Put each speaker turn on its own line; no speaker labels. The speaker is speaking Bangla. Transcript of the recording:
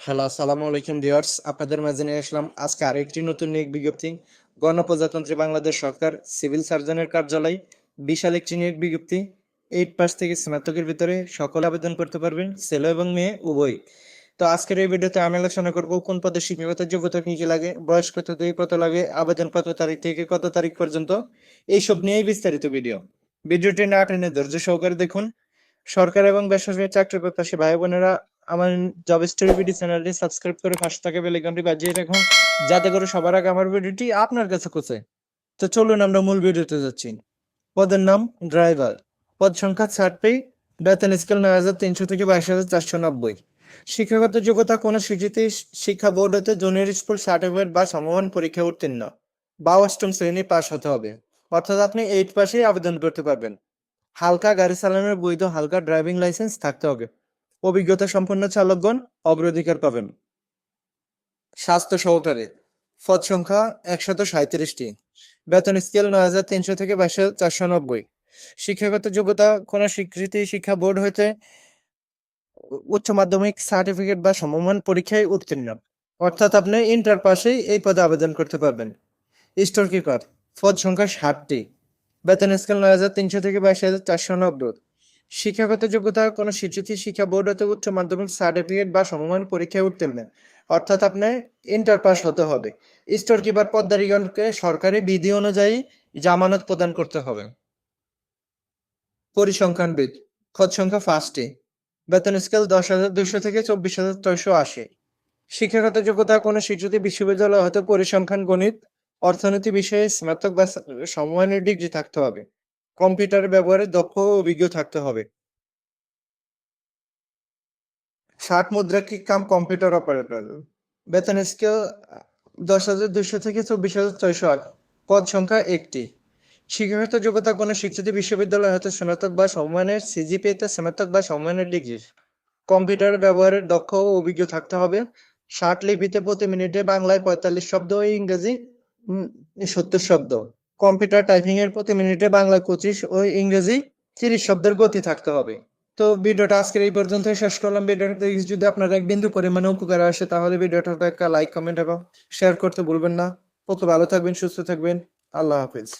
হ্যালো, আসসালামু আলাইকুম ভিউয়ার্স। আপনাদের মাঝে নিয়ে আসলাম আজকে আরেকটি নতুন নিয়োগ বিজ্ঞপ্তি। গণপ্রজাতন্ত্রী বাংলাদেশ সরকার সিভিল সার্জনের কার্যালয় বিশাল একটি নিয়োগ বিজ্ঞপ্তি। 8 পাস থেকে স্নাতকের ভিতরে সকলে আবেদন করতে পারবেন, ছেলে এবং মেয়ে উভয়। তো আজকের এই ভিডিওতে আমি আলোচনা করব কোন পদে শিক্ষাগত যোগ্যতা কি কি লাগে, বয়স কত থেকে কত লাগে, আবেদন কত তারিখ থেকে কত তারিখ পর্যন্ত, এইসব নিয়েই বিস্তারিত ভিডিও। ভিডিওটি না টেনে ধৈর্য সহকারে দেখুন। সরকার এবং বেসরকারি চাকরি প্রত্যাশী ভাই বোনেরা আমার জব স্টোরি ভিডিও চ্যানেলটি সাবস্ক্রাইব করে পাশে থাকা বেল আইকনটি বাজিয়ে রাখুন, যাতে করে সবার আগে আমার ভিডিওটি আপনার কাছে পৌঁছে। তো চলুন আমরা মূল ভিডিওতে যাচ্ছি। পদের নাম ড্রাইভার। পদ সংখ্যা 60টি। বেতন স্কেল 9,300 থেকে 22,490। শিক্ষাগত যোগ্যতা কোনো স্বীকৃতি শিক্ষা বোর্ড হতে জুনিয়র স্কুল সার্টিফিকেট বা সমমান পরীক্ষা উত্তীর্ণ বা অষ্টম শ্রেণী পাস হতে হবে, অর্থাৎ আপনি 8 পাশেই আবেদন করতে পারবেন। হালকা গাড়ি চালানোর বৈধ হালকা ড্রাইভিং লাইসেন্স থাকতে হবে। অভিজ্ঞতা সম্পন্ন চালকগণ অগ্রাধিকার পাবেন। স্বাস্থ্য সহকারী। পদ সংখ্যা 137টি। বেতন স্কেল 9,300 থেকে 22,490। শিক্ষাগত যোগ্যতা কোন স্বীকৃতি শিক্ষা বোর্ড হইতে উচ্চ মাধ্যমিক সার্টিফিকেট বা সমমান পরীক্ষায় উত্তীর্ণ, অর্থাৎ আপনি ইন্টার পাশেই এই পদে আবেদন করতে পারবেন। Store keeper. পদ সংখ্যা 60টি। বেতন স্কেল 9,300 থেকে 22,490। শিক্ষাগত যোগ্যতা কোনো স্বীকৃতি শিক্ষা বোর্ড হতে উচ্চ মাধ্যমিক সার্টিফিকেট বা সমমান পরীক্ষায় উত্তীর্ণ, অর্থাৎ আপনি ইন্টার পাস হতে হবে। স্টোর কিপার পদধারীগণকে সরকারি বিধি অনুযায়ী জামানত প্রদান করতে হবে। পরিসংখ্যানবিদ। পদ সংখ্যা 5টি। বেতন স্কেল 10,200 থেকে 24,380। শিক্ষাগত যোগ্যতা কোনো স্বীকৃতি বিশ্ববিদ্যালয় হতে পরিসংখ্যান, গণিত, অর্থনীতি বিষয়ে স্নাতক বা সমমানের ডিগ্রি থাকতে হবে। কম্পিউটার ব্যবহারে দক্ষ ও অভিজ্ঞ থাকতে হবে। 60 মুদ্রাক্ষিক কাম কম্পিউটার অপারেটর। বেতন স্কেল 10,200 থেকে 24,608। পদ সংখ্যা 1টি। শিক্ষাগত যোগ্যতা কোনো স্বীকৃতি বিশ্ববিদ্যালয় হতে স্নাতক বা সমমানের সিজিপিএতে স্নাতক বা সমমানের ডিগ্রি। কম্পিউটার ব্যবহারের দক্ষ ও অভিজ্ঞ থাকতে হবে। 60 লিপিতে প্রতি মিনিটে বাংলায় 45 শব্দ ও ইংরেজি 70 শব্দ। কম্পিউটার টাইপিং এর প্রতি মিনিটে বাংলায় 25 ও ইংরেজি 30 শব্দের গতি থাকতে হবে। তো ভিডিওটা আজকের এই পর্যন্তই শেষ করলাম। ভিডিওটা দেখে যদি আপনার এক বিন্দু পরিমাণে উপকার আসে তাহলে ভিডিওটাতে একটা লাইক, কমেন্ট এবং শেয়ার করতে ভুলবেন না। তত ভালো থাকবেন, সুস্থ থাকবেন। আল্লাহ হাফেজ।